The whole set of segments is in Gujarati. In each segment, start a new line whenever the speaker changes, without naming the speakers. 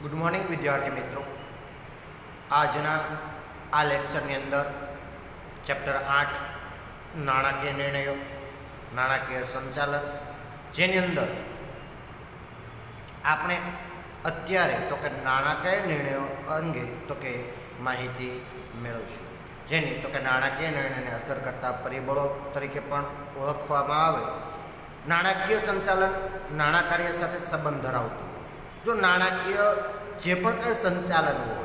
ગુડ મોર્નિંગ વિદ્યાર્થી મિત્રો. આજના આ લેક્ચરની અંદર ચેપ્ટર 8 નાણાકીય નિર્ણયો, નાણાકીય સંચાલન, જેની અંદર આપણે અત્યારે તો કે નાણાકીય નિર્ણયો અંગે તો કે માહિતી મેળવીશું, જેની તો કે નાણાકીય નિર્ણયને અસર કરતા પરિબળો તરીકે પણ ઓળખવામાં આવે. નાણાકીય સંચાલન નાણાં કાર્ય સાથે સંબંધ ધરાવતું. જો નાણાકીય જે પણ કંઈ સંચાલન હોય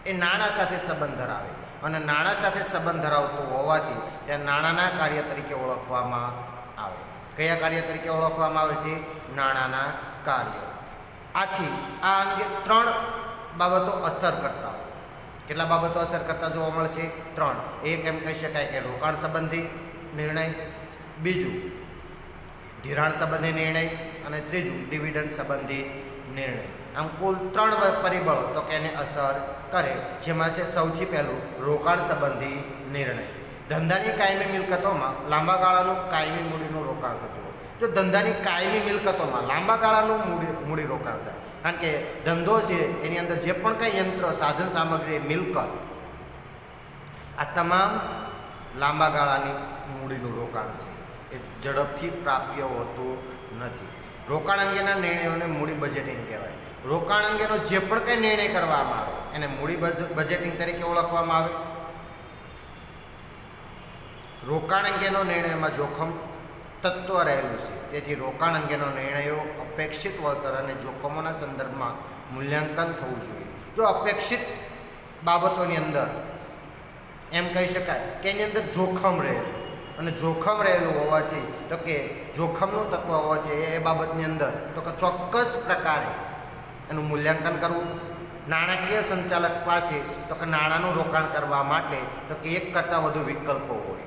એ નાણાં સાથે સંબંધ ધરાવે અને નાણાં સાથે સંબંધ ધરાવતું હોવાથી તે નાણાંના કાર્ય તરીકે ઓળખવામાં આવે. કયા કાર્ય તરીકે ઓળખવામાં આવે છે? નાણાંના કાર્ય. આથી આ અંગે 3 બાબતો અસર કરતા હોય. કેટલા બાબતો અસર કરતા જોવા મળશે? 3. એક એમ કહી શકાય કે રોકાણ સંબંધી નિર્ણય, બીજું ધિરાણ સંબંધી નિર્ણય અને ત્રીજું ડિવિડન્ડ સંબંધી નિર્ણય. આમ કુલ 3 પરિબળો તો કે એને અસર કરે, જેમાં છે સૌથી પહેલું રોકાણ સંબંધી નિર્ણય. ધંધાની કાયમી મિલકતોમાં લાંબા ગાળાનું કાયમી મૂડીનું રોકાણ થતું હોય. જો ધંધાની કાયમી મિલકતોમાં લાંબા ગાળાનું મૂડી રોકાણ થાય, કારણ કે ધંધો છે એની અંદર જે પણ કંઈ યંત્ર, સાધન, સામગ્રી, મિલકત, આ તમામ લાંબા ગાળાની મૂડીનું રોકાણ છે. એ ઝડપથી પ્રાપ્ય હોતું નથી. રોકાણ અંગેના નિર્ણયોને મૂડી બજેટિંગ કહેવાય. રોકાણ અંગેનો જે પણ કંઈ નિર્ણય કરવામાં આવે એને મૂડી બજેટિંગ તરીકે ઓળખવામાં આવે. રોકાણ અંગેનો નિર્ણયમાં જોખમ તત્વ રહેલું છે, તેથી રોકાણ અંગેનો નિર્ણયો અપેક્ષિત વળતર અને જોખમોના સંદર્ભમાં મૂલ્યાંકન થવું જોઈએ. જો અપેક્ષિત બાબતોની અંદર એમ કહી શકાય કે એની અંદર જોખમ રહેલું, અને જોખમ રહેલું હોવાથી તો કે જોખમનું તત્વ હોવાથી એ બાબતની અંદર તો કે ચોક્કસ પ્રકારે એનું મૂલ્યાંકન કરવું. નાણાકીય સંચાલક પાસે તો કે નાણાંનું રોકાણ કરવા માટે તો કે એક કરતાં વધુ વિકલ્પો હોય,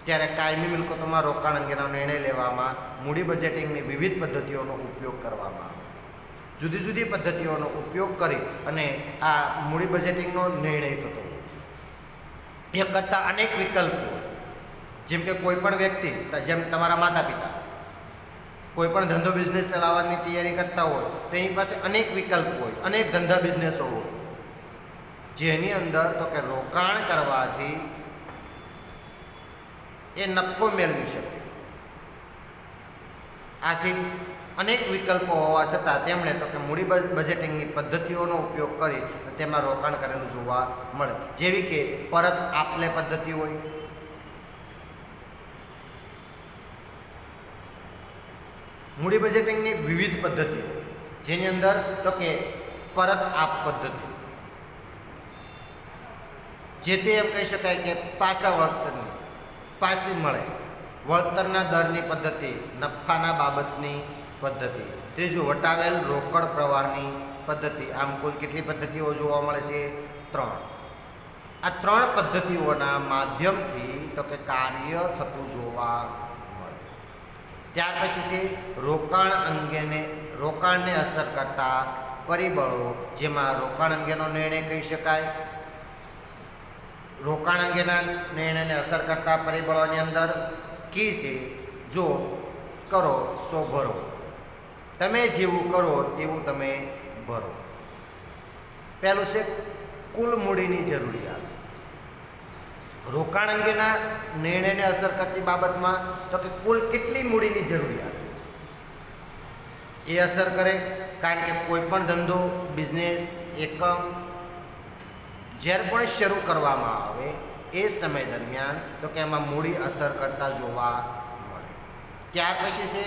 ત્યારે કાયમી મિલકતોમાં રોકાણ અંગેનો નિર્ણય લેવામાં મૂડી બજેટિંગની વિવિધ પદ્ધતિઓનો ઉપયોગ કરવામાં આવે. જુદી જુદી પદ્ધતિઓનો ઉપયોગ કરી અને આ મૂડી બજેટિંગનો નિર્ણય થતો હોય. એક કરતાં અનેક વિકલ્પો હોય. જેમ કે કોઈ પણ વ્યક્તિ, જેમ તમારા માતા પિતા કોઈ પણ ધંધો બિઝનેસ ચલાવવાની તૈયારી કરતા હોય તો એની પાસે અનેક વિકલ્પો હોય, અનેક ધંધા બિઝનેસો હોય, જેની અંદર તો કે રોકાણ કરવાથી એ નફો મેળવી શકે. આથી અનેક વિકલ્પો હોવા છતાં તેમણે તો કે મૂડી બજેટિંગની પદ્ધતિઓનો ઉપયોગ કરી તેમાં રોકાણ કરેલું જોવા મળે. જેવી કે પરત આપલે પદ્ધતિ હોય, મૂડી બજેટિંગની વિવિધ પદ્ધતિઓ, જેની અંદર તો કે પરત આપ પદ્ધતિ, જે તે એમ કહી શકાય કે પાછા વળતરની પાછી મળે, વળતરના દરની પદ્ધતિ, નફાના બાબતની પદ્ધતિ, ત્રીજું વટાવેલ રોકડ પ્રવાહની પદ્ધતિ. આમ કુલ કેટલી પદ્ધતિઓ જોવા મળે છે? 3. આ 3 પદ્ધતિઓના માધ્યમથી તો કે કાર્ય થતું જોવા મળે. ત્યાર પછી છે રોકાણને અસર કરતા પરિબળો, જેમાં રોકાણ અંગેનો નિર્ણય કહી શકાય. રોકાણ અંગેના નિર્ણયને અસર કરતા પરિબળોની અંદર કી છે જો કરો સો ભરો, તમે જેવું કરો તેવું તમે ભરો. પહેલું છે કુલ મૂડીની જરૂરિયાત. રોકાણ અંગેના નિર્ણયને અસર કરતી બાબતમાં તો કે કુલ કેટલી મૂડીની જરૂરિયાત એ અસર કરે, કારણ કે કોઈ પણ ધંધો, બિઝનેસ, એકમ જ્યારે પણ શરૂ કરવામાં આવે એ સમય દરમિયાન તો કે એમાં મૂડી અસર કરતા જોવા મળે. ત્યાર પછી છે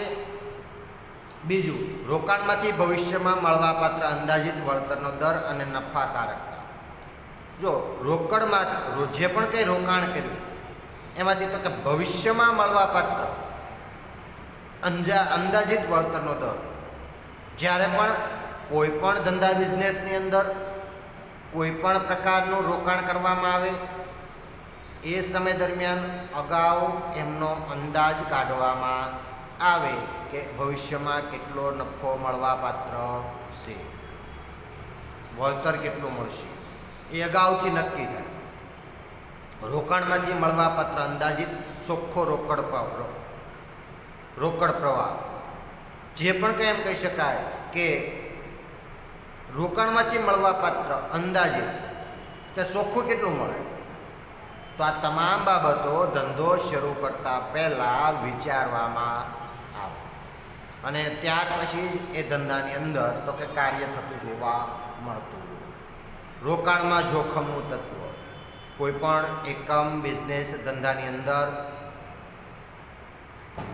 બીજું રોકાણમાંથી ભવિષ્યમાં મળવાપાત્ર અંદાજિત વળતરનો દર અને નફાકારકતા. જો રોકડમાં જે પણ કંઈ રોકાણ કર્યું એમાંથી તો કે ભવિષ્યમાં મળવાપાત્ર અંદાજિત વળતરનો દર, જ્યારે પણ કોઈ પણ ધંધા બિઝનેસની અંદર કોઈ પણ પ્રકારનું રોકાણ કરવામાં આવે એ સમય દરમિયાન અગાઉ એમનો અંદાજ કાઢવામાં આવે કે ભવિષ્યમાં કેટલો નફો મળવાપાત્ર છે, વળતર કેટલું મળશે એ અગાઉથી નક્કી થાય. રોકાણમાંથી મળવાપાત્ર અંદાજિત ચોખ્ખો રોકડ પ્રવાહ, જે પણ કંઈ એમ કહી શકાય કે રોકાણમાંથી મળવાપાત્ર અંદાજિત કે ચોખ્ખું કેટલું મળે, તો આ તમામ બાબતો ધંધો શરૂ કરતાં પહેલાં વિચારવામાં આવે અને ત્યાર પછી જ એ ધંધાની અંદર તો કે કાર્ય થતું જોવા મળતું. રોકાણમાં જોખમનું તત્વ. કોઈ પણ એકમ બિઝનેસ ધંધાની અંદર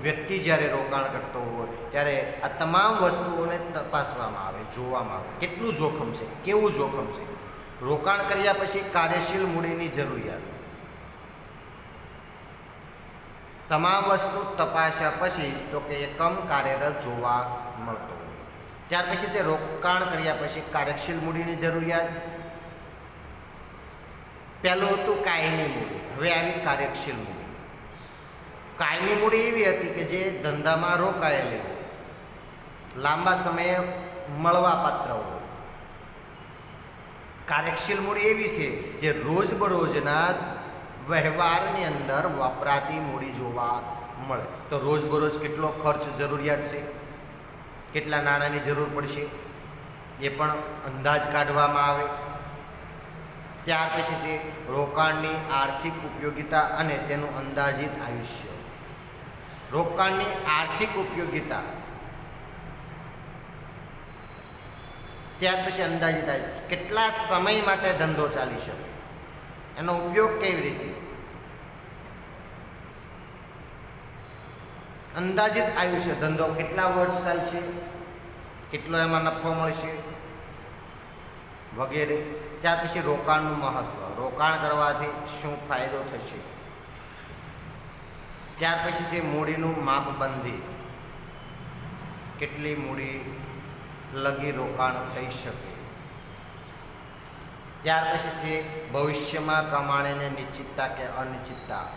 વ્યક્તિ જ્યારે રોકાણ કરતો હોય ત્યારે આ તમામ વસ્તુઓને તપાસવામાં આવે, જોવામાં આવે કેટલું જોખમ છે, કેવું જોખમ છે. રોકાણ કર્યા પછી કાર્યશીલ મૂડીની જરૂરિયાત, તમામ વસ્તુ તપાસ્યા પછી તો કે એકમ કાર્યરત જોવા મળતો હોય. ત્યાર પછી છે રોકાણ કર્યા પછી કાર્યશીલ મૂડીની જરૂરિયાત. પહેલું હતું કાયમી મૂડી, હવે આવી કાર્યશીલ મૂડી. કાયમી મૂડી એવી હતી કે જે ધંધામાં રોકાયેલી હોય, લાંબા સમયે મળવાપાત્ર હોય. કાર્યશીલ મૂડી એવી છે જે રોજબરોજના વ્યવહારની અંદર વપરાતી મૂડી જોવા મળે. તો રોજબરોજ કેટલો ખર્ચ જરૂરિયાત છે, કેટલા નાણાંની જરૂર પડશે એ પણ અંદાજ કાઢવામાં આવે. ત્યાર પછી છે રોકાણની આર્થિક ઉપયોગિતા અને તેનું અંદાજિત આયુષ્ય. રોકાણની આર્થિક ઉપયોગિતા, ત્યાર પછી અંદાજિત આયુષ્ય, કેટલા સમય માટે ધંધો ચાલી શકે, એનો ઉપયોગ કેવી રીતે, અંદાજિત આયુષ્ય, ધંધો કેટલા વર્ષ ચાલશે, કેટલો એમાં નફો મળશે વગેરે. ત્યાર પછી રોકાણનું મહત્ત્વ, રોકાણ કરવાથી શું ફાયદો થશે. ત્યાર પછી છે મૂડીનું માપબંધી, કેટલી મૂડી લગી રોકાણ થઈ શકે. ત્યાર પછી છે ભવિષ્યમાં કમાણીને નિશ્ચિતતા કે અનિશ્ચિતતા.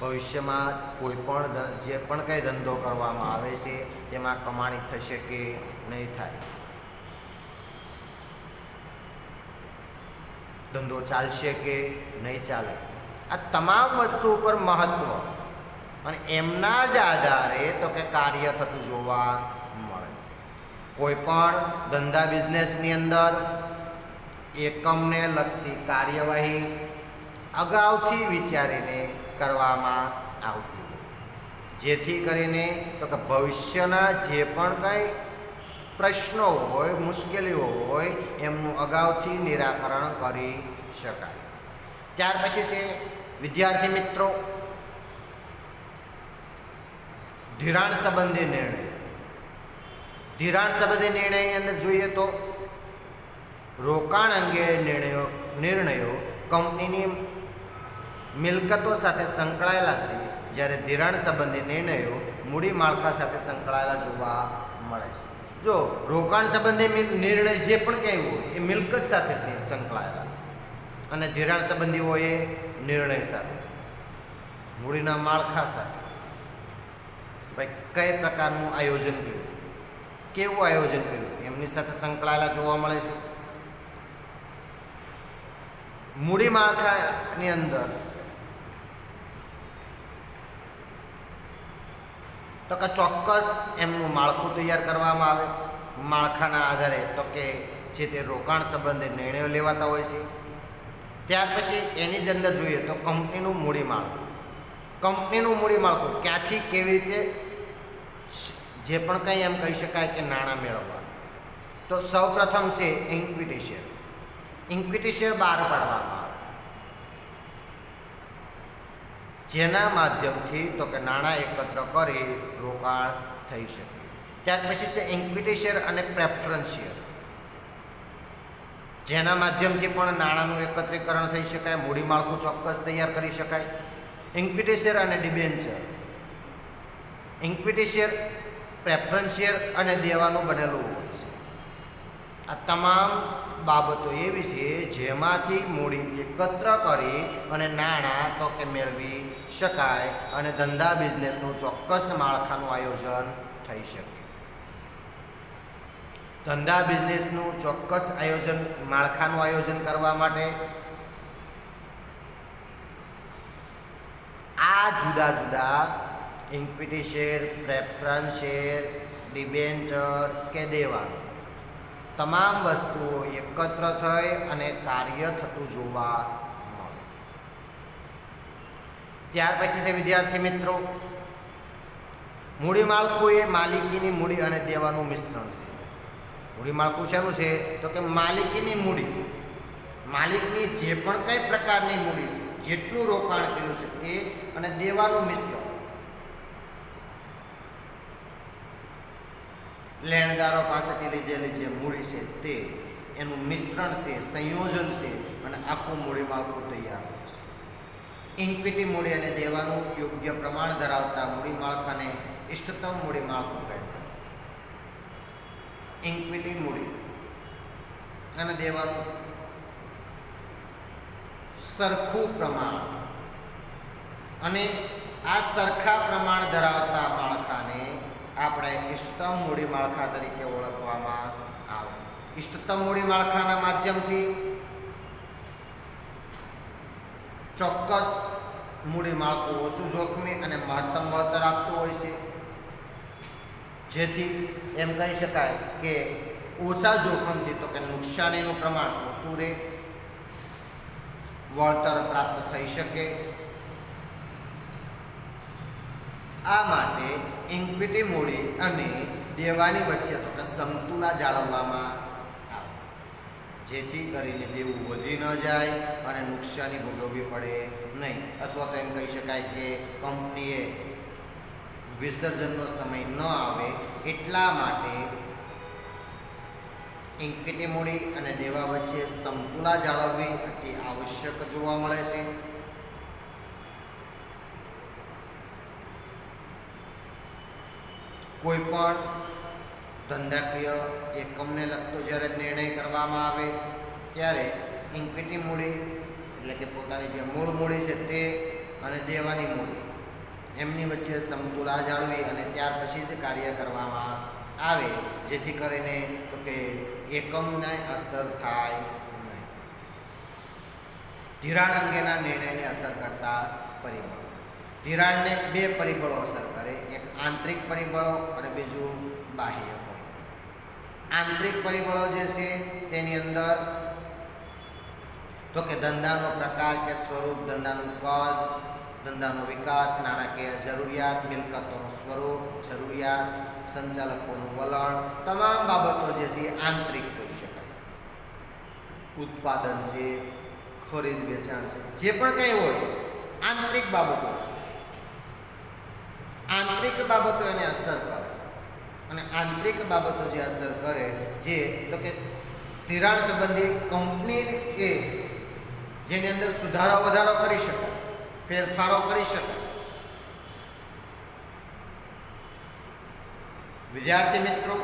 ભવિષ્યમાં કોઈ પણ જે પણ કંઈ ધંધો કરવામાં આવે છે તેમાં કમાણી થશે કે નહીં થાય, ધંધો ચાલશે કે નહીં ચાલે. આ તમામ વસ્તુ ઉપર મહત્ત્વ અને એમના જ આધારે તો કે કાર્ય થતું જોવા મળે. કોઈ પણ ધંધા બિઝનેસની અંદર એકમને લગતી કાર્યવાહી અગાઉથી વિચારીને કરવામાં આવતી હોય, જેથી કરીને તો કે ભવિષ્યના જે પણ કંઈ પ્રશ્નો હોય, મુશ્કેલીઓ હોય એમનું અગાઉથી નિરાકરણ કરી શકાય. ત્યાર પછી છે વિદ્યાર્થી મિત્રો ધિરાણ સંબંધી નિર્ણય. ધિરાણ સંબંધી નિર્ણયની અંદર જોઈએ તો રોકાણ અંગે નિર્ણયો કંપનીની મિલકતો સાથે સંકળાયેલા છે, જ્યારે ધિરાણ સંબંધી નિર્ણયો મૂડી માળખા સાથે સંકળાયેલા જોવા મળે છે. જો રોકાણ સંબંધી નિર્ણય જે પણ કંઈ હોય એ મિલકત સાથે છે સંકળાયેલા, અને ધિરાણ સંબંધી હોય એ નિર્ણય સાથે, મૂડીના માળખા સાથે. ભાઈ કઈ પ્રકારનું આયોજન કર્યું, કેવું આયોજન કર્યું, એમની સાથે સંકળાયેલા જોવા મળે છે. મૂડી માળખાની અંદર તો કે ચોક્કસ એમનું માળખું તૈયાર કરવામાં આવે. માળખાના આધારે તો કે જે તે રોકાણ સંબંધિત નિર્ણયો લેવાતા હોય છે. ત્યાર પછી એની જ અંદર જોઈએ તો કંપનીનું મૂડી માળખું. કંપનીનું મૂડી માળખું ક્યાંથી કેવી રીતે જે પણ કંઈ એમ કહી શકાય કે નાણાં મેળવવા. તો સૌપ્રથમ છે ઇક્વિટી શેર. ઇક્વિટી શેર બહાર પાડવામાં આવે, જેના માધ્યમથી તો કે નાણાં એકત્ર કરી રોકાણ થઈ શકે. ત્યાર પછી છે ઇક્વિટી શેર અને પ્રેફરન્સ શેર, જેના માધ્યમથી પણ નાણાંનું એકત્રીકરણ થઈ શકાય, મૂડી માળખું ચોક્કસ તૈયાર કરી શકાય. ઇક્વિટી શેર અને debenture. Equity share, preference share અને દેવાનું બનેલું હોય છે. આ તમામ બાબતો એવી છે જેમાંથી મૂડી એકત્ર કરી અને નાણાં તો કે મેળવી શકાય અને ધંધા બિઝનેસનું ચોક્કસ માળખાનું આયોજન થઈ શકે. ધંધા બિઝનેસનું ચોક્કસ આયોજન, માળખાનું આયોજન કરવા માટે આ જુદા જુદા equity share, preference share, debenture કે દેવાનું તમામ વસ્તુઓ એકત્ર થઈ અને કાર્ય થતું જોવા મળે. ત્યાર પછી છે વિદ્યાર્થી મિત્રો, મૂડી માળખું એ માલિકીની મૂડી અને દેવાનું મિશ્રણ છે. મૂડી માળખું શેનું છે? તો કે માલિકીની મૂડી, માલિકની જે પણ કઈ પ્રકારની મૂડી છે, જેટલું રોકાણ કર્યું છે તે અને દેવાનું મિશ્રણ. લેણદારો પાસેથી લીધેલી જે મૂડી છે તે એનું મિશ્રણ છે, સંયોજન છે અને આખું મૂડી માળખું તૈયાર હોય છે. ઇક્વિટી મૂડી અને દેવાનું યોગ્ય પ્રમાણ ધરાવતા મૂડી માળખાને ઇષ્ટતમ મૂડી માળખું કહેવાય. ઇક્વિટી મૂડી અને દેવાનું સરખું પ્રમાણ અને આ સરખા પ્રમાણ ધરાવતા માળખાને આપણે ઇષ્ટતમ મૂડી માળખા તરીકે ઓળખવામાં આવે. ઇષ્ટતમ મૂડી માળખાના માધ્યમથી ચોક્કસ મૂડી માળખું ઓછું જોખમી અને મહત્તમ વળતર આપતું હોય છે, જેથી એમ કહી શકાય કે ઓછા જોખમથી તો કે નુકસાનીનું પ્રમાણ ઓછું રહે, વળતર પ્રાપ્ત થઈ શકે. આ માટે ઇક્વિટી મૂડી અને દેવાની વચ્ચે તો કે સમતુલા જાળવવામાં આવે, જેથી કરીને દેવું વધી ન જાય અને નુકસાની ભોગવવી પડે નહીં, અથવા તો એમ કહી શકાય કે કંપનીએ વિસર્જનનો સમય ન આવે એટલા માટે ઇક્વિટી મૂડી અને દેવા વચ્ચે સમતુલા જાળવવી અતિ આવશ્યક જોવા મળે છે. કોઈ પણ ધંધાકીય એકમને લગતો જ્યારે નિર્ણય કરવામાં આવે ત્યારે ઇક્વિટી મૂડી એટલે કે પોતાની જે મૂળ મૂડી છે તે અને દેવાની મૂડી એમની વચ્ચે સમતુલા જાળવી અને ત્યાર પછી જ કાર્ય કરવામાં આવે, જેથી કરીને તો કે એકમને અસર થાય નહીં. ધિરાણ અંગેના નિર્ણયને અસર કરતા પરિબળો. ધિરાણને બે પરિબળો અસર કરે, એક આંતરિક પરિબળો અને બીજું બાહ્ય પરિબળો. આંતરિક પરિબળો જે છે તેની અંદર તો કે ધંધાનો પ્રકાર કે સ્વરૂપ, ધંધાનું કદ, ધંધાનો વિકાસ, નાણાકીય જરૂરિયાત, મિલકતોનું સ્વરૂપ, જરૂરિયાત, સંચાલકોનું વલણ, તમામ બાબતો જે છે આંતરિક કહી શકાય. ઉત્પાદન છે, ખરીદ વેચાણ છે, જે પણ કંઈ હોય આંતરિક બાબતો છે. આંતરિક બાબતો એને અસર કરે અને આંતરિક બાબતો જે અસર કરે જે તો કે ધિરાણ સંબંધી કંપની કે જેની અંદર સુધારો વધારો કરી શકાય, ફેરફારો કરી શકાય. વિદ્યાર્થી મિત્રો,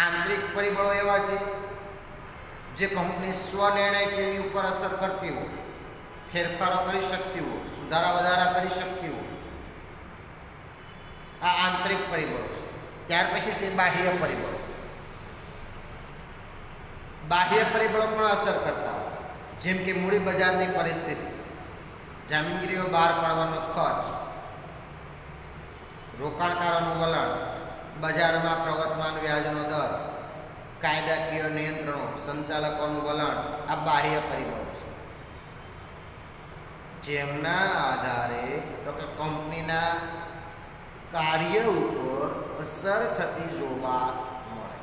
આંતરિક પરિબળો એવા છે જે કંપની સ્વનિર્ણયથી એની ઉપર અસર કરતી હોય, ફેરફારો કરી શકતી હોય, સુધારા વધારા કરી શકતી હોય. આ આંતરિક પરિબળો છે. ત્યાર પછી છે બાહ્ય પરિબળો. બાહ્ય પરિબળો પણ અસર કરતા હોય, જેમ કે મૂડી બજારની પરિસ્થિતિ, જામીનગીરીઓ બહાર પાડવાનો ખર્ચ, રોકાણકારોનું વલણ, બજારમાં પ્રવર્તમાન વ્યાજનો દર, કાયદાકીય નિયંત્રણો, સંચાલકોનું વલણ, આ બાહ્ય પરિબળો છે, જેમના આધારે તો કે કંપનીના કાર્ય ઉપર અસર થતી જોવા મળે.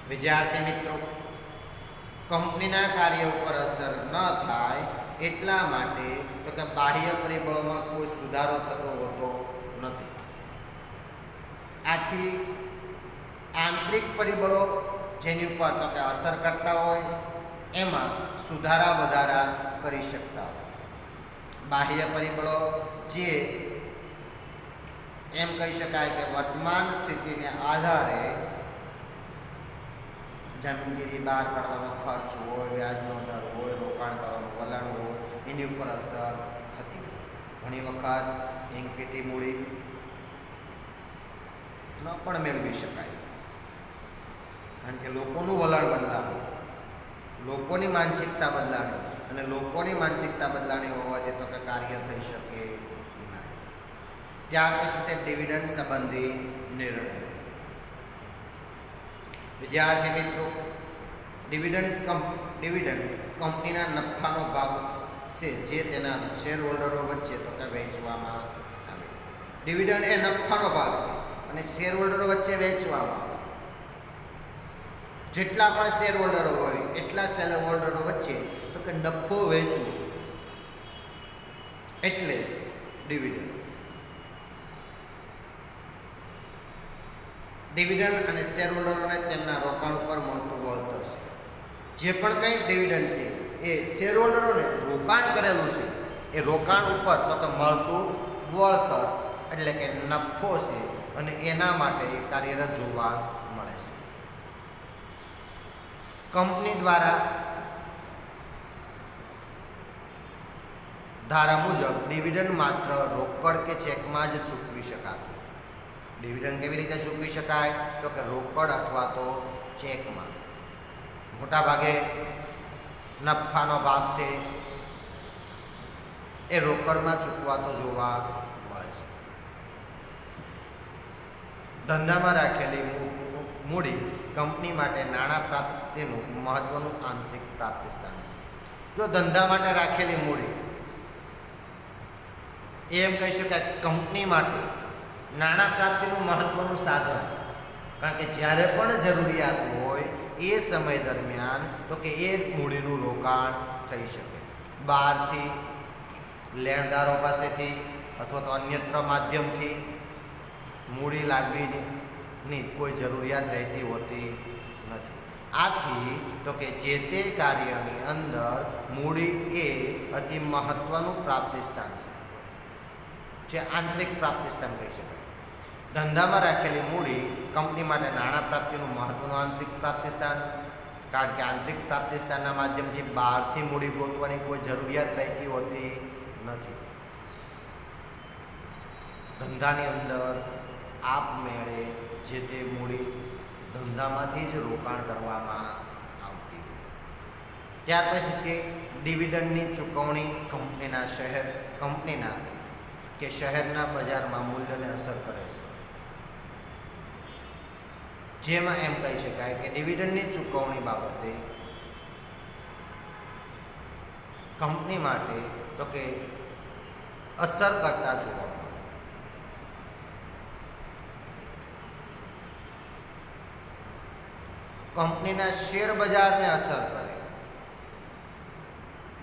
વિદ્યાર્થી મિત્રો, કંપનીના કાર્ય ઉપર અસર ન થાય એટલા માટે તો કે બાહ્ય પરિબળોમાં કોઈ સુધારો થતો હોતો નથી. આથી આંતરિક પરિબળો જેની ઉપર તો કે અસર કરતા હોય એમાં સુધારા વધારા કરી શકતા હોય. બાહ્ય પરિબળો જે એમ કહી શકાય કે વર્તમાન સ્થિતિને આધારે જામીનગીરી બહાર પાડવાનો ખર્ચ હોય, વ્યાજનો દર હોય, રોકાણ કરવાનું વલણ હોય, એની ઉપર અસર થતી હોય. ઘણી વખત ઇક્વિટી મૂડી ન પણ મેળવી શકાય, કારણ કે લોકોનું વલણ બદલાવું, લોકોની માનસિકતા બદલાણી અને લોકોની માનસિકતા બદલાણી હોવાથી તો કે કાર્ય થઈ શકે નહીં. ત્યાર પછી છે ડિવિડન્ડ સંબંધી નિર્ણય. વિદ્યાર્થી મિત્રો, ડિવિડન્ડ કંપનીના નફાનો ભાગ છે જે તેના શેર હોલ્ડરો વચ્ચે તો કે વહેંચવામાં આવે. ડિવિડન્ડ એ નફાનો ભાગ છે અને શેર હોલ્ડરો વચ્ચે વહેંચવામાં આવે. જેટલા પણ શેર હોલ્ડરો હોય એટલા શેર હોલ્ડરો વચ્ચે તો કે નફો વહેંચવું એટલે ડિવિડન્ડ. ડિવિડન્ડ અને શેર હોલ્ડરોને તેમના રોકાણ ઉપર મળતું વળતર છે. જે પણ કંઈ ડિવિડન્ડ છે એ શેર હોલ્ડરોને રોકાણ કરેલું છે એ રોકાણ ઉપર તો કે મળતું વળતર એટલે કે નફો છે અને એના માટે કાર્યરત જોવા મળે છે. કંપની દ્વારા ધારા મુજબ ડિવિડન્ડ માત્ર રોકડ કે ચેકમાં જ ચૂકવી શકાતું. ડિવિડન્ડ કેવી રીતે ચૂકવી શકાય? તો કે રોકડ અથવા તો ચેકમાં. મોટા ભાગે નફાનો ભાગ છે એ રોકડમાં ચૂકવાતો જોવા મળે છે. ધંધામાં રાખેલી મૂડી કંપની માટે નાણાં પ્રાપ્તિનું મહત્વનું આંતરિક પ્રાપ્તિ સ્થાન છે. જો ધંધા માટે રાખેલી મૂડી એમ કહી શકાય કંપની માટે નાણાં પ્રાપ્તિનું મહત્વનું સાધન. કારણ કે જ્યારે પણ જરૂરિયાત હોય એ સમય દરમિયાન તો કે એ મૂડીનું રોકાણ થઈ શકે. બહારથી લેણદારો પાસેથી અથવા તો અન્યત્ર માધ્યમથી મૂડી લાવવીની કોઈ જરૂરિયાત રહેતી હોતી નથી. આથી તો કે જે તે કાર્યની અંદર મૂડી એ અતિ મહત્વનું પ્રાપ્તિ સ્થાન છે, જે આંતરિક પ્રાપ્તિ સ્થાન કહી શકાય. ધંધામાં રાખેલી મૂડી કંપની માટે નાણાં પ્રાપ્તિનું મહત્વનું આંતરિક પ્રાપ્તિ સ્થાન. કારણ કે આંતરિક પ્રાપ્તિ સ્થાનના માધ્યમથી બહારથી મૂડી ગોતવાની કોઈ જરૂરિયાત રહેતી હોતી નથી. ધંધાની અંદર આપમેળે જે તે મૂડી ધંધામાંથી જ રોકાણ કરવામાં આવતી હોય. ત્યાર પછી છે ડિવિડન્ડની ચૂકવણી કંપનીના કે શહેરના બજારમાં મૂલ્યને અસર કરે છે. જેમાં એમ કહી શકાય કે ડિવિડન્ડની ચૂકવણી બાબતે કંપની માટે તો કે અસર કરતા જોવા મળે. કંપનીના શેર બજારને અસર કરે.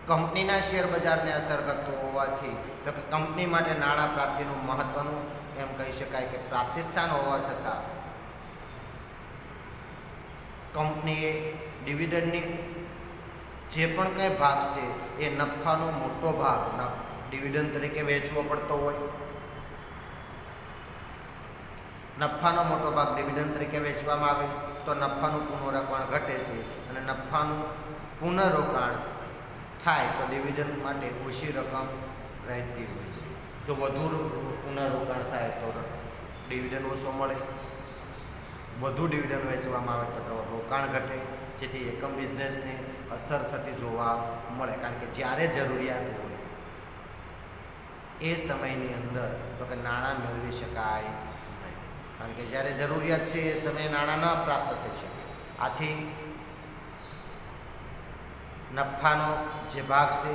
કંપનીના શેર બજારને અસર કરતું હોવાથી તો કે કંપની માટે નાણાં પ્રાપ્તિનું મહત્વનું એમ કહી શકાય કે પ્રાપ્તિ સ્થાન હોવા છતાં કંપનીએ ડિવિડન્ડની જે પણ કંઈ ભાગ છે એ નફાનો મોટો ભાગ ડિવિડન્ડ તરીકે વેચવો પડતો હોય. નફાનો મોટો ભાગ ડિવિડન્ડ તરીકે વેચવામાં આવે તો નફાનું પુનઃરોકાણ ઘટે છે અને નફાનું પુનઃરોકાણ થાય તો ડિવિડન્ડ માટે ઓછી રકમ રહેતી હોય છે. જો વધુ પુનઃરોકાણ થાય તો ડિવિડન્ડ ઓછો મળે. વધુ ડિવિડન્ડ વેચવામાં આવે તો રોકાણ ઘટે, જેથી એકમ બિઝનેસને અસર થતી જોવા મળે. કારણ કે જ્યારે જરૂરિયાત હોય એ સમયની અંદર તો કે નાણાં મેળવી શકાય નહીં. કારણ કે જ્યારે જરૂરિયાત છે એ સમયે નાણાં ન પ્રાપ્ત થઈ શકે. આથી નફાનો જે ભાગ છે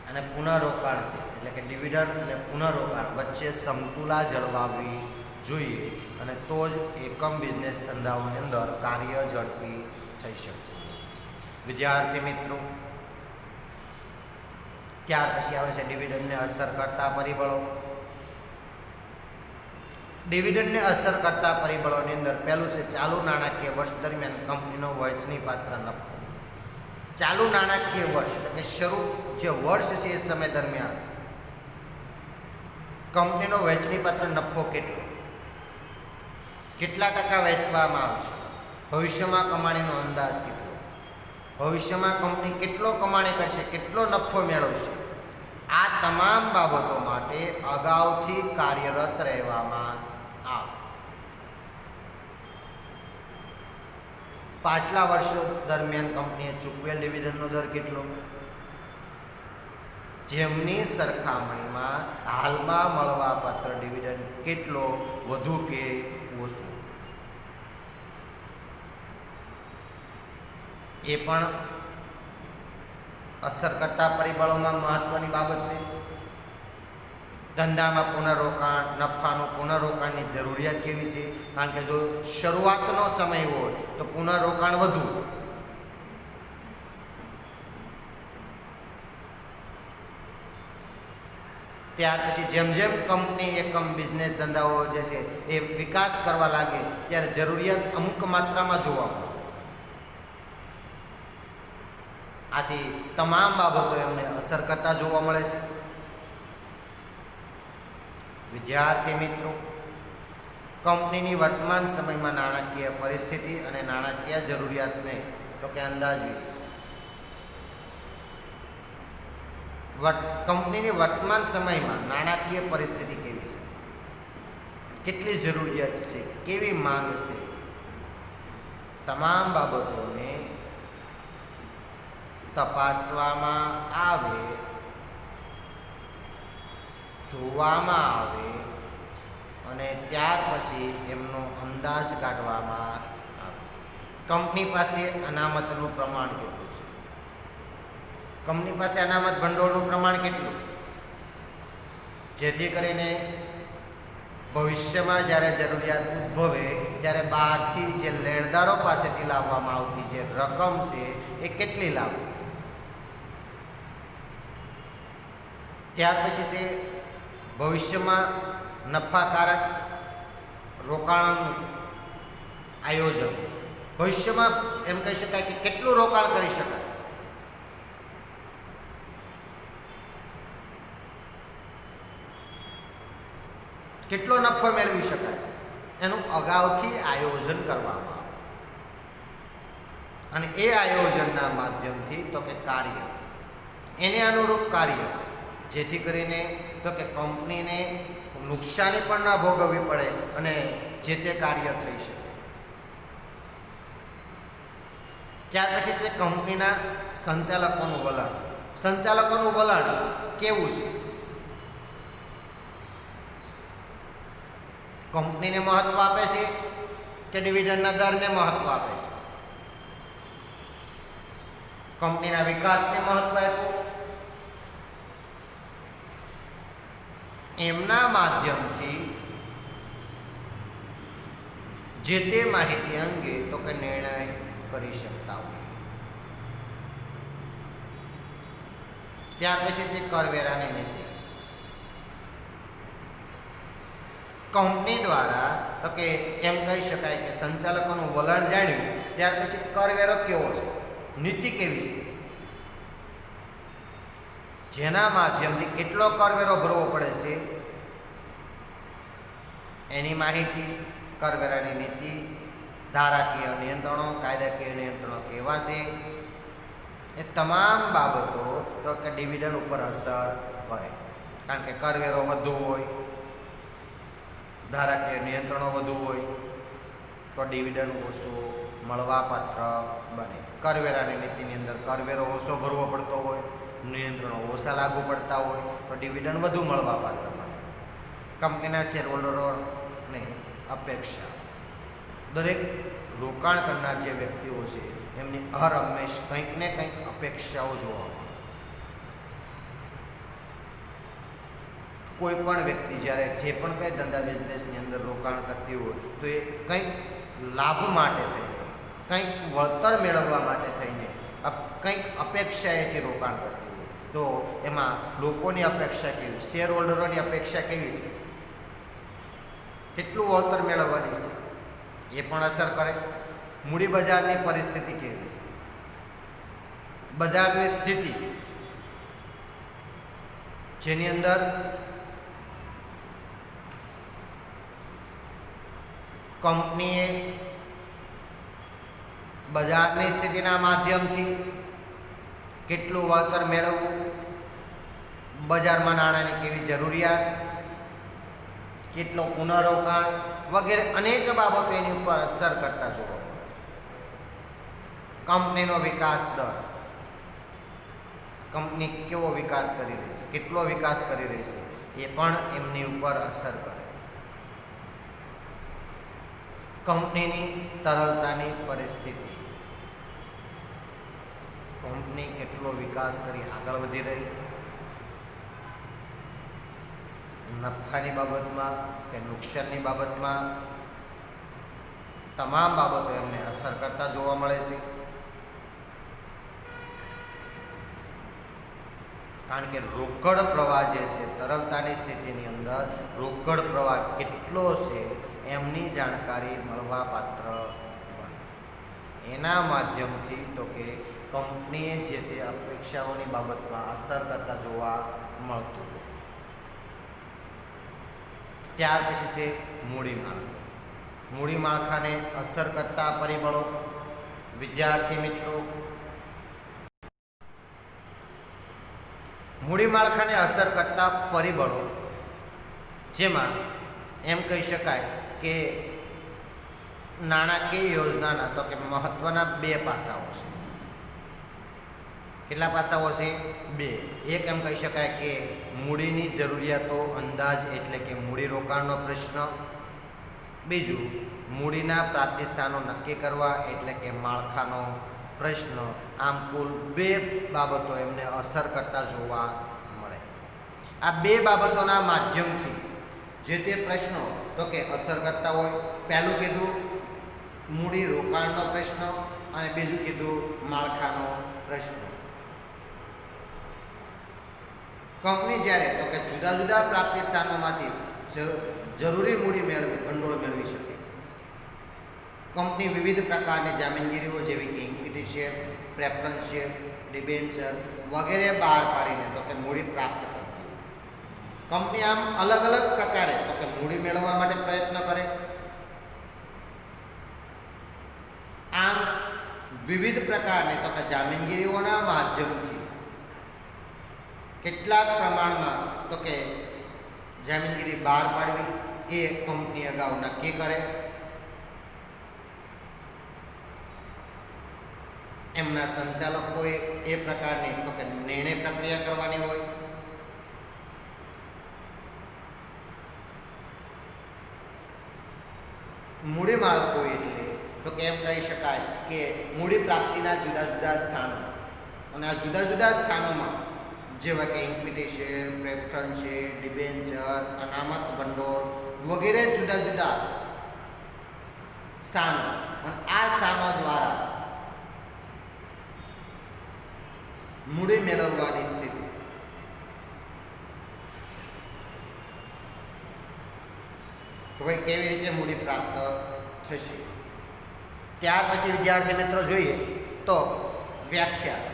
અને પુનઃરોકાણ છે એટલે કે ડિવિડન્ડ અને પુનઃરોકાણ વચ્ચે સમતુલા જળવાવી જોઈએ અને તો જ એકમ બિઝનેસ ધંધાઓની અંદર કાર્ય ઝડપી થઈ શકે. વિદ્યાર્થી મિત્રો, ત્યાર પછી આવે છે ડિવિડન્ડને અસર કરતા પરિબળો. ડિવિડન્ડને અસર કરતા પરિબળોની અંદર પહેલું છે ચાલુ નાણાકીય વર્ષ દરમિયાન કંપનીનો વહેંચણીપાત્ર નફો. ચાલુ નાણાકીય વર્ષ એટલે કે શરૂ જે વર્ષ છે એ સમય દરમિયાન કંપનીનો વહેંચણીપાત્ર નફો કેટલા ટકા વેચવામાં આવશે, ભવિષ્યમાં કમાણીનો અંદાજ કેટલો, ભવિષ્યમાં કંપની કેટલો કમાણી કરશે, કેટલો નફો મેળવશે, આ તમામ બાબતો માટે અગાઉથી કાર્યરત રહેવામાં આવે. પાછલા વર્ષો દરમિયાન કંપનીએ ચૂકવેલ ડિવિડન્ડનો દર કેટલો, જેમની સરખામણીમાં હાલમાં મળવાપાત્ર ડિવિડન્ડ કેટલો વધુ કે ઓછું. એ પણ અસર કરતા પરિબળોમાં મહત્વની બાબત છે. ધંધામાં પુનઃરોકાણ, નફાનું પુનઃરોકાણની જરૂરિયાત કેવી છે? કારણ કે જો શરૂઆતનો સમય હોય તો પુનઃરોકાણ વધુ, ત્યાર પછી જેમ જેમ કંપની એકમ બિઝનેસ ધંધાઓ જે છે એ વિકાસ કરવા લાગે ત્યારે જરૂરિયાત અમુક માત્રામાં જોવા મળે. આથી તમામ બાબતો એમને અસર કરતા જોવા મળે છે. વિદ્યાર્થી મિત્રો, કંપનીની વર્તમાન સમયમાં નાણાકીય પરિસ્થિતિ અને નાણાકીય જરૂરિયાતને તો કે અંદાજવી. કંપનીની વર્તમાન સમયમાં નાણાકીય પરિસ્થિતિ કેવી છે, કેટલી જરૂરિયાત છે, કેવી માંગ છે, તમામ બાબતોને તપાસવામાં આવે, જોવામાં આવે અને ત્યાર પછી એમનો અંદાજ કાઢવામાં આવે. કંપની પાસે અનામતનું પ્રમાણ કેટલું છે, કંપની પાસે અનામત ભંડોળનું પ્રમાણ કેટલું, જેથી કરીને ભવિષ્યમાં જ્યારે જરૂરિયાત ઉદ્ભવે ત્યારે બહારથી જે લેણદારો પાસેથી લાવવામાં આવતી જે રકમ છે એ કેટલી લાવવી. ત્યાર પછી છે ભવિષ્યમાં નફાકારક રોકાણનું આયોજન. ભવિષ્યમાં એમ કહી શકાય કે કેટલું રોકાણ કરી શકાય, કેટલો નફો મેળવી શકાય, એનું અગાઉથી આયોજન કરવામાં આવે. અને એ આયોજનના માધ્યમથી તો કે કાર્ય, એને અનુરૂપ કાર્ય, જેથી કરીને તો કે કંપનીને નુકસાની પણ ન ભોગવવી પડે અને જે તે કાર્ય થઈ શકે. ત્યાર પછી છે કંપનીના સંચાલકોનું વલણ. સંચાલકોનું વલણ કેવું છે? કંપનીને મહત્વ આપે છે કે ડિવિડન્ડના દરને મહત્વ આપે છે? કંપનીના વિકાસને મહત્વ આપ્યું? એમના માધ્યમથી જે તે માહિતી અંગે તો કે નિર્ણય કરી શકતા હોય. ત્યાર પછી છે કરવેરાની નીતિ. કંપની દ્વારા તો કે એમ કહી શકાય કે સંચાલકોનું વલણ જાણ્યું ત્યાર પછી કરવેરો કેવો છે, નીતિ કેવી છે, જેના માધ્યમથી કેટલો કરવેરો ભરવો પડે છે એની માહિતી, કરવેરાની નીતિ, ધારાકીય નિયંત્રણો, કાયદાકીય નિયંત્રણો કેવા છે, એ તમામ બાબતો તો કે ડિવિડન્ડ ઉપર અસર કરે. કારણ કે કરવેરો વધુ હોય, ધારાકીય નિયંત્રણો વધુ હોય તો ડિવિડન્ડ ઓછો મળવાપાત્ર બને. કરવેરાની નીતિની અંદર કરવેરો ઓછો ભરવો પડતો હોય, નિયંત્રણો ઓછા લાગુ પડતા હોય તો ડિવિડન્ડ વધુ મળવાપાત્ર બને. કંપનીના શેર હોલ્ડરોને અપેક્ષા, દરેક રોકાણ કરનાર જે વ્યક્તિઓ છે એમની હર હંમેશ કંઈક ને કંઈક અપેક્ષાઓ જોવા મળે. કોઈ પણ વ્યક્તિ જ્યારે જે પણ કંઈ ધંધા બિઝનેસની અંદર રોકાણ કરતી હોય તો એ કંઈક લાભ માટે થઈને, કંઈક વળતર મેળવવા માટે થઈને કંઈક અપેક્ષાએથી રોકાણ કરતી હોય તો એમાં લોકોની અપેક્ષા કેવી, શેર હોલ્ડરોની અપેક્ષા કેવી છે, કેટલું વળતર મેળવવાની છે એ પણ અસર કરે. મૂડી બજારની પરિસ્થિતિ કેવી છે, બજારની સ્થિતિ જેની અંદર કંપનીએ બજારની સ્થિતિના માધ્યમથી કેટલું વળતર મેળવવું, બજારમાં નાણાંની કેવી જરૂરિયાત, કેટલો પુનઃરોકાણ વગેરે અનેક બાબતો એની ઉપર અસર કરતા જોવા મળે. કંપનીનો વિકાસ દર, કંપની કેવો વિકાસ કરી રહી છે, કેટલો વિકાસ કરી રહી છે એ પણ એમની ઉપર અસર કરે. કંપનીની તરલતાની પરિસ્થિતિ, કંપની કેટલો વિકાસ કરી આગળ વધી રહી, નફાની બાબતમાં કે નુકસાનની બાબતમાં તમામ બાબતો એમને અસર કરતા જોવા મળે છે. કારણ કે રોકડ પ્રવાહ જે છે, તરલતાની સ્થિતિની અંદર રોકડ પ્રવાહ કેટલો છે એમની જાણકારી મળવા પાત્ર બને. એના માધ્યમથી તો કે કંપનીએ જે તે અપેક્ષાઓની બાબતમાં અસર કરતા જોવા મળતું. ત્યાર પછી છે મૂડી માળખું. મૂડી માળખાને અસર કરતા પરિબળો. વિદ્યાર્થી મિત્રો, મૂડી માળખાને અસર કરતા પરિબળો જેમાં એમ કહી શકાય કે નાણાકીય યોજનાના તો કે મહત્વના બે પાસાઓ છે. કેટલા પાસાઓ છે? બે. એક એમ કહી શકાય કે મૂડીની જરૂરિયાતો અંદાજ એટલે કે મૂડી રોકાણનો પ્રશ્ન. બીજું, મૂડીના પ્રાપ્તિસ્થાનો નક્કી કરવા એટલે કે માળખાનો પ્રશ્ન. આમ કુલ બે બાબતો એમને અસર કરતા જોવા મળે. આ બે બાબતોના માધ્યમથી જે તે પ્રશ્નો તો કે અસર કરતા હોય. પહેલું કીધું મૂડી રોકાણનો પ્રશ્ન અને બીજું કીધું માળખાનો પ્રશ્ન. કંપની જ્યારે તો કે જુદા જુદા પ્રાપ્તિ સ્થાનોમાંથી જરૂરી મૂડી ભંડોળ મેળવી શકે. કંપની વિવિધ પ્રકારની જામીનગીરીઓ જેવી કે equity share, preference share, debenture વગેરે બહાર પાડીને તો કે મૂડી પ્રાપ્ત કરતી. કંપની આમ અલગ અલગ પ્રકારે તો કે મૂડી મેળવવા માટે પ્રયત્ન કરે. આમ વિવિધ પ્રકારની તો કે જામીનગીરીઓના માધ્યમથી કેટલાક પ્રમાણમાં તો કે જામીનગીરી બહાર પાડવી એ કંપની અગાઉ નક્કી કરે. એમના સંચાલકોએ એ પ્રકારની તો કે નિર્ણય પ્રક્રિયા કરવાની હોય. મૂડી માળખું એટલે તો કે એમ કહી શકાય કે મૂડી પ્રાપ્તિના જુદા જુદા સ્થાનો, અને આ જુદા જુદા સ્થાનોમાં જેવા કે equity share, preference share, debenture, અનામત ભંડોળ વગેરે જુદા જુદા સ્થાનો, અને આ સ્થાનો દ્વારા મૂડી મેળવવાની સ્થિતિ. તો ભાઈ કેવી રીતે મૂડી પ્રાપ્ત થશે? ત્યાર પછી વિદ્યાર્થી મિત્રો જોઈએ તો વ્યાખ્યા.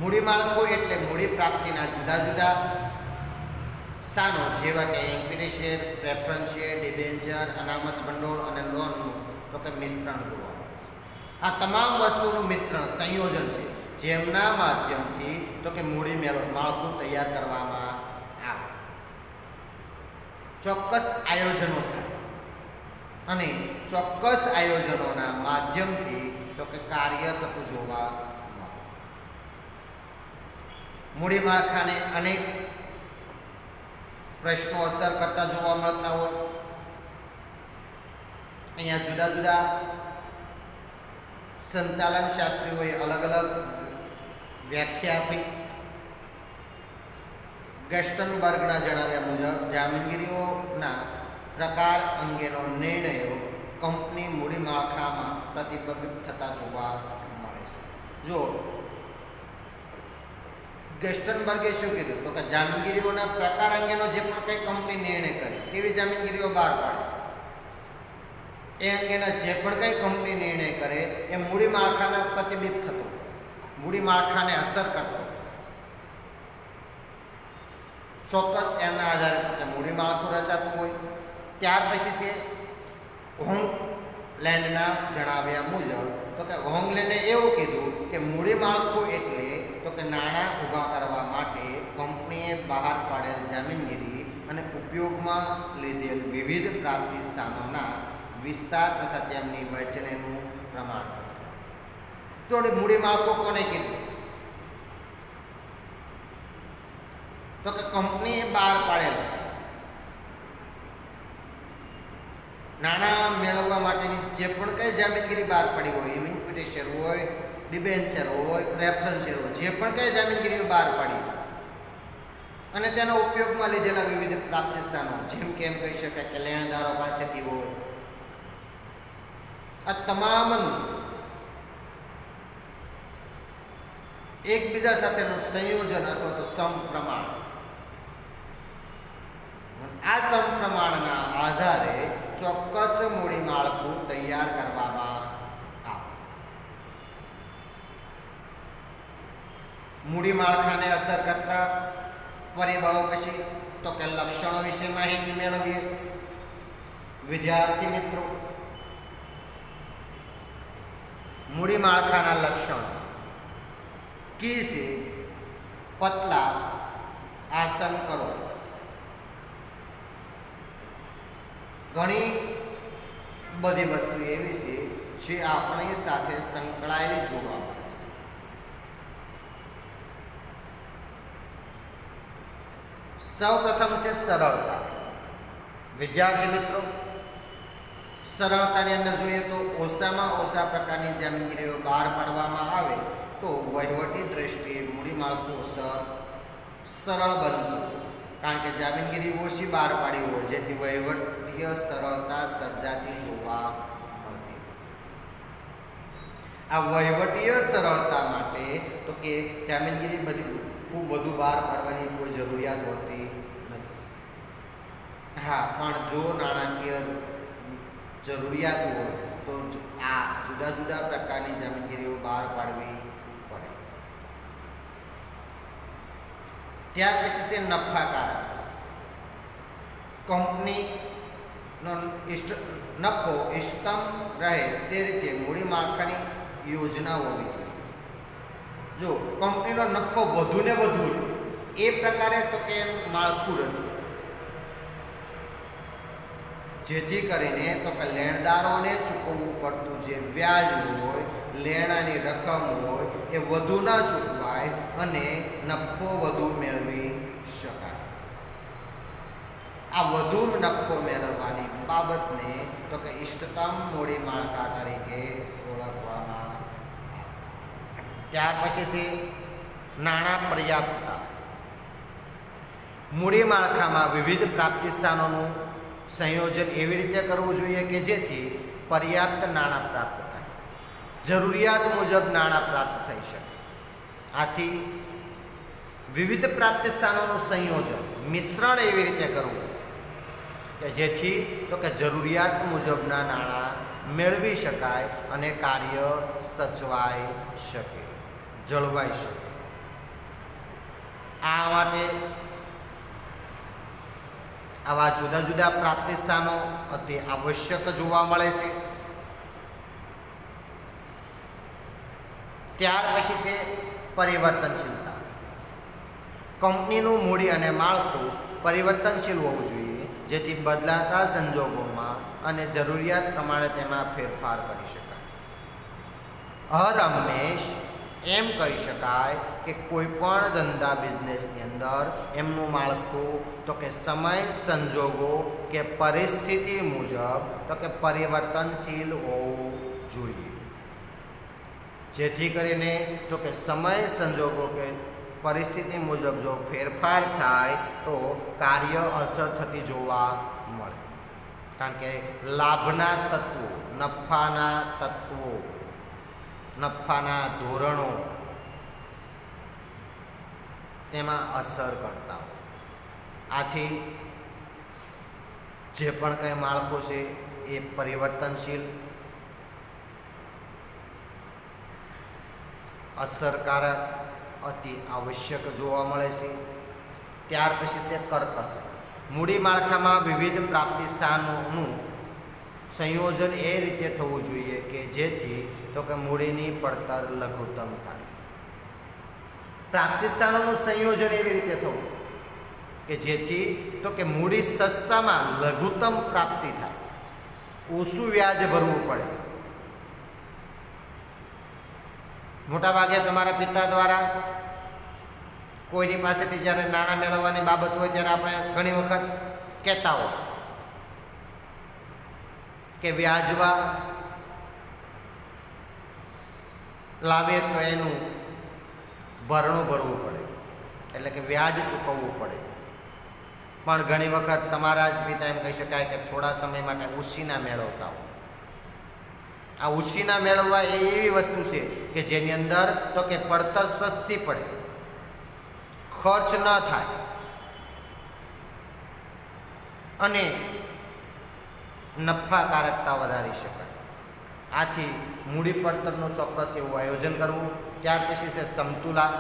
મૂડી માળખું એટલે મૂડી પ્રાપ્તિના જુદા જુદા સ્થાનો જેવા કે equity share, preference share, debenture, અનામત ભંડોળ અને લોનનું તો કે મિશ્રણ જોવા મળે છે. આ તમામ વસ્તુનું મિશ્રણ, સંયોજન છે જેમના માધ્યમથી તો કે મૂડી માળખું તૈયાર કરવામાં આવે. ચોક્કસ આયોજનો થાય અને ચોક્કસ આયોજનોના માધ્યમથી તો કે કાર્ય થતું જોવા મળે. મૂડી માળખાને અનેક પ્રશ્નો અસર કરતા જોવા મળતા હોય. અહીંયા જુદા જુદા સંચાલન શાસ્ત્રીઓએ અલગ અલગ વ્યાખ્યા આપી. ગેસ્ટનબર્ગના જણાવ્યા મુજબ જામીનગીરીઓના પ્રકાર અંગેનો નિર્ણયો કંપની મૂડી માળખામાં પ્રતિબિંબિત થતા જોવા મળે છે. જો ગેસ્ટનબર્ગે શું કીધું તો કે જામીનગીરીઓના પ્રકાર અંગેનો જે પણ કંઈ કંપની નિર્ણય કરે કેવી જામીનગીરીઓ બહાર પાડે, એ અંગેના જે પણ કંઈ કંપની નિર્ણય કરે એ મૂડી માળખાના પ્રતિબિંબ થતો, મૂડી માળખાને અસર કરતો. ચોક્કસ એના આધારે તો કે મૂડી માળખું રચાતું હોય. ત્યાર પછી છે હોંગલેન્ડના જણાવ્યા મુજબ તો કે હોંગલેન્ડે એવું કીધું કે મૂડી માળખું એટલે તો કે નાણાં ઊભા કરવા માટે કંપનીએ બહાર પાડેલ જામીનગીરી અને ઉપયોગમાં લીધેલ વિવિધ પ્રાપ્તિ સ્થાનોના વિસ્તાર તથા તેમની વહેંચણીનું પ્રમાણપત્ર. જોડે મૂડી માળખું કોને કીધું તો કે કંપનીએ બહાર પાડેલ નાણાં મેળવવા માટેની જે પણ કંઈ જામીનગીરી બહાર પડી હોય, ઇમ્યુનિટી શેર હોય, ડિબેન્ચર હોય, પ્રેફરન્સ શેર હોય, જે પણ કંઈ જામીનગીરીઓ બહાર પડી અને તેના ઉપયોગમાં લીધેલા વિવિધ પ્રાપ્તિ સ્થાનો, જેમ કે એમ કહી શકાય કે લેણદારો પાસેથી હોય, આ તમામનું એકબીજા સાથેનું સંયોજન અથવા તો સમપ્રમાણ, આ સમપ્રમાણના આધારે ચોક્કસ મૂડી માળખું તૈયાર કરવામાં આવે. મૂડી માળખાને અસર કરતા પરિબળો પછી તો કે લક્ષણો વિશે માહિતી મેળવીએ. વિદ્યાર્થી મિત્રો, મૂડી માળખાના લક્ષણો કી છે પતલા આસન કરો. ઘણી બધી વસ્તુ એવી છે જે આપણી સાથે સંકળાયેલી જોવા મળે છે. સૌ પ્રથમ છે સરળતા. વિદ્યાર્થી મિત્રો, સરળતાની અંદર જોઈએ તો ઓછામાં ઓછા પ્રકારની જામીનગીરીઓ બહાર પાડવામાં આવે તો વહીવટી દ્રષ્ટિએ મૂડી માળખું સરળ બનતું, કારણ કે જામીનગીરી ઓછી બહાર પાડી હોય જેથી વહીવટીય સરળતા સર્જાતી જોવા મળતી. આ વહીવટીય સરળતા માટે તો કે જામીનગીરી બધી ખૂબ વધુ બહાર પાડવાની કોઈ જરૂરિયાત હોતી નથી. હા, પણ જો નાણાકીય જરૂરિયાત હોય તો આ જુદા જુદા પ્રકારની જામીનગીરીઓ બહાર પાડવી પડે. ત્યાર પછી છે નફાકારકતા. કંપનીનો નફો ઇષ્ટતમ રહે તે રીતે મૂડી માળખાની યોજના હોવી જોઈએ. જો કંપનીનો નફો વધુ ને વધુ એ પ્રકારે તો કે માળખું રચવું, જેથી કરીને તો કે લેણદારોને ચૂકવવું પડતું જે વ્યાજ હોય, લેણાની રકમ હોય એ વધુ ન ચૂકવાય અને નફો વધુ મેળવી શકાય. આ વધુ નફો મેળવવાની બાબતને તો કે ઇષ્ટતમ મૂડી માળખા તરીકે ઓળખવામાં આવે. ત્યાર પછી છે નાણાં પર્યાપ્તતા. મૂડી માળખામાં વિવિધ પ્રાપ્તિ સ્થાનોનું સંયોજન એવી રીતે કરવું જોઈએ કે જેથી પર્યાપ્ત નાણાં પ્રાપ્ત થાય, જરૂરિયાત મુજબ નાણાં પ્રાપ્ત થઈ શકે. આથી વિવિધ પ્રાપ્તિ સ્થાનોનું સંયોજન, મિશ્રણ એવી રીતે કરવું કે જેથી તો કે જરૂરિયાત મુજબના નાણાં મેળવી શકાય અને કાર્ય સચવાઈ શકે, જળવાઈ શકે. આ માટે આવા જુદા જુદા પ્રાપ્તિ સ્થાનો અતિ આવશ્યક જોવા મળે છે. ત્યાર પછી છે પરિવર્તનશીલતા. કંપનીનું મૂડી અને માળખું પરિવર્તનશીલ હોવું જોઈએ જેથી બદલાતા સંજોગોમાં અને જરૂરિયાત પ્રમાણે તેમાં ફેરફાર કરી શકાય. હરહંમેશ એમ કહી શકાય કે કોઈ પણ ધંધા બિઝનેસની અંદર એમનું માળખું તો કે સમય સંજોગો કે પરિસ્થિતિ મુજબ તો કે પરિવર્તનશીલ હોવું જોઈએ, જેથી કરીને તો કે સમય સંજોગો કે પરિસ્થિતિ મુજબ જો ફેરફાર થાય તો કાર્ય અસર થતી જોવા મળે. કારણ કે લાભના તત્વો, નફાના તત્વો, નફાના ધોરણો તેમાં અસર કરતા હોય. આથી જે પણ કંઈ માળખું છે એ પરિવર્તનશીલ, અસરકારક, અતિ આવશ્યક જોવા મળે છે. ત્યાર પછી છે કરકસર. મૂડી માળખામાં વિવિધ પ્રાપ્તિ સ્થાનોનું સંયોજન એ રીતે થવું જોઈએ કે જેથી તો કે મૂડીની પડતર લઘુત્તમ થાય. પ્રાપ્તિ સ્થાનોનું સંયોજન એવી રીતે થવું કે જેથી તો કે મૂડી સસ્તામાં લઘુત્તમ પ્રાપ્તિ થાય, ઓછું વ્યાજ ભરવું પડે. મોટાભાગે તમારા પિતા દ્વારા કોઈની પાસેથી જ્યારે નાણાં મેળવવાની બાબત હોય ત્યારે આપણે ઘણી વખત કહેતા હોય કે વ્યાજવા લાવે તો એનું ભરણું ભરવું પડે, એટલે કે વ્યાજ ચૂકવવું પડે. પણ ઘણી વખત તમારા જ પિતા એમ કહી શકાય કે થોડા સમય માટે ઉછીના મેળવતા હોય. આ ઉછીના મેળવવા એ એવી વસ્તુ છે કે જેની અંદર તો કે પડતર સસ્તી પડે, ખર્ચ ન થાય અને નફાકારકતા વધારી શકાય. આથી મૂડી પડતરનું ચોક્કસ એવું આયોજન કરવું. ત્યાર પછી છે સમતુલા.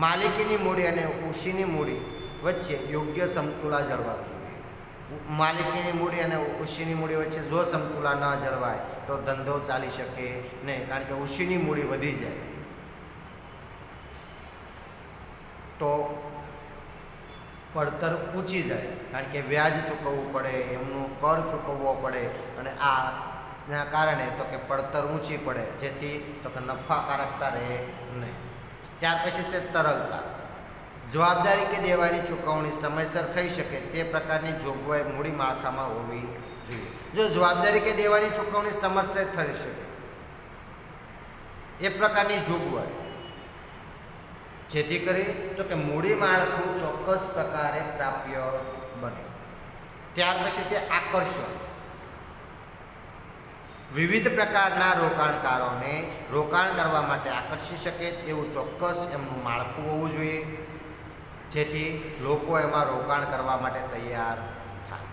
માલિકીની મૂડી અને ઉછીની મૂડી વચ્ચે યોગ્ય સમતુલા જળવાવું જોઈએ. માલિકીની મૂડી અને ઉછીની મૂડી વચ્ચે જો સમતુલા ન જળવાય તો ધંધો ચાલી શકે નહીં, કારણ કે ઉછીની મૂડી વધી જાય તો પડતર ઊંચી જાય, કારણ કે વ્યાજ ચૂકવવું પડે, એમનું કર ચૂકવવો પડે અને આના કારણે તો કે પડતર ઊંચી પડે, જેથી તો કે નફાકારકતા રહે નહીં. ત્યાર પછી છે તરલતા. જવાબદારી કે દેવાની ચૂકવણી સમયસર થઈ શકે તે પ્રકારની જોગવાઈ મૂડી માળખામાં હોવી જોઈએ. જો જવાબદારી કે દેવાની ચૂકવણી સમયસર થઈ શકે એ પ્રકારની જોગવાઈ, જેથી કરી તો કે મૂડી માળખું ચોક્કસ પ્રકારે પ્રાપ્ય બને. ત્યાર પછી છે આકર્ષણ. વિવિધ પ્રકારના રોકાણકારોને રોકાણ કરવા માટે આકર્ષી શકે તેવું ચોક્કસ એમનું માળખું હોવું જોઈએ, જેથી લોકો એમાં રોકાણ કરવા માટે તૈયાર થાય.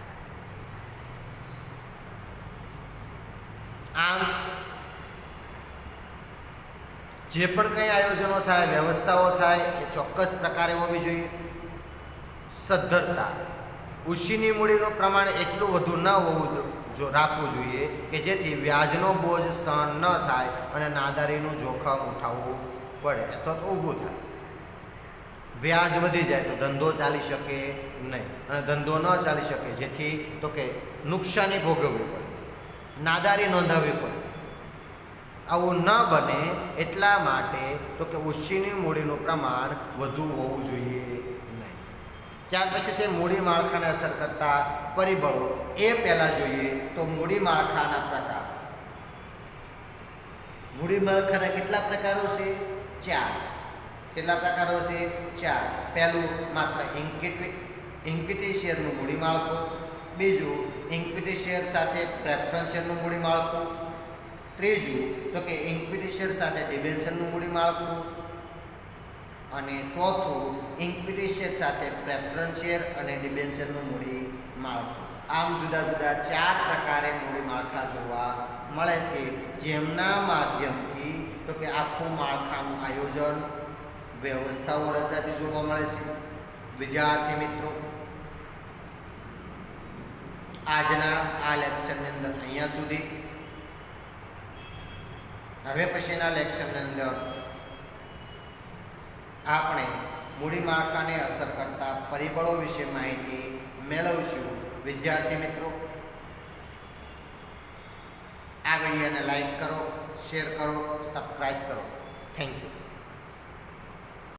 આમ જે પણ કંઈ આયોજનો થાય, વ્યવસ્થાઓ થાય એ ચોક્કસ પ્રકારે હોવી જોઈએ. સદ્ધરતા. ઉછીની મૂડીનું પ્રમાણ એટલું વધુ ન હોવું રાખવું જોઈએ કે જેથી વ્યાજનો બોજ સહન ન થાય અને નાદારીનું જોખમ ઉઠાવવું પડે અથવા તો ઊભું થાય. વ્યાજ વધી જાય તો ધંધો ચાલી શકે નહીં, અને ધંધો ન ચાલી શકે જેથી તો કે નુકસાની ભોગવવી પડે, નાદારી નોંધાવવી પડે. આવું ન બને એટલા માટે તો કે ઉછીની મૂડીનું પ્રમાણ વધુ હોવું જોઈએ નહીં. ત્યાર પછી છે મૂડી માળખાને અસર કરતા પરિબળો. એ પહેલાં જોઈએ તો મૂડી માળખાના પ્રકાર. મૂડી માળખાના કેટલા પ્રકારો છે? 4. કેટલા પ્રકારો છે? 4. પહેલું માત્ર ઇક્વિટી શેરનું મૂડી માળખું. બીજું ઇક્વિટી શેર સાથે પ્રેફરન્સ શેરનું મૂડી માળખું. ત્રીજું તો કે ઇક્વિટી શેર સાથે ડિબેન્ચરનું મૂડી માળખું. અને ચોથું ઇક્વિટી શેર સાથે પ્રેફરન્સ શેર અને ડિબેન્ચરનું મૂડી માળખું. આમ જુદા જુદા 4 પ્રકારે મૂડી માળખા જોવા મળે છે, જેમના માધ્યમથી તો કે આખું માળખાનું આયોજન, વ્યવસ્થાઓ રચાતી જોવા મળે છે. વિદ્યાર્થી મિત્રો, આજના આ લેક્ચરની અંદર અહીંયા સુધી. હવે પછીના લેક્ચરની અંદર આપણે મૂડી માળખાને અસર કરતા પરિબળો વિશે માહિતી મેળવશું. વિદ્યાર્થી મિત્રો, આ વિડીયોને લાઈક કરો, શેર કરો, સબસ્ક્રાઈબ કરો. Thank you.